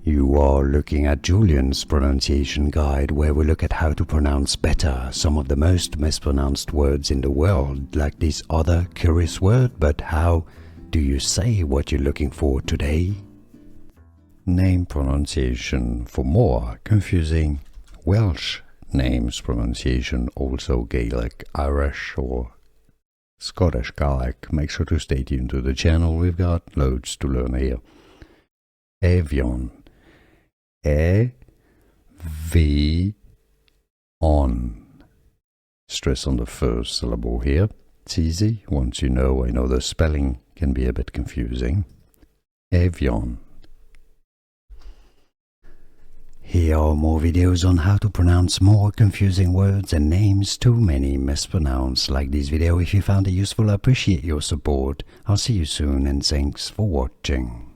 You are looking at Julian's pronunciation guide, where we look at how to pronounce better some of the most mispronounced words in the world, like this other curious word. But how do you say what you're looking for today? Name pronunciation. For more confusing Welsh names pronunciation, also Gaelic, Irish or Scottish Gaelic, make sure to stay tuned to the channel. We've got loads to learn here. Eifion. E-V-on. Stress on the first syllable here. It's easy once you know. I know the spelling can be a bit confusing. Eifion. Here are more videos on how to pronounce more confusing words and names too many mispronounced. Like this video if you found it useful. I appreciate your support. I'll see you soon and thanks for watching.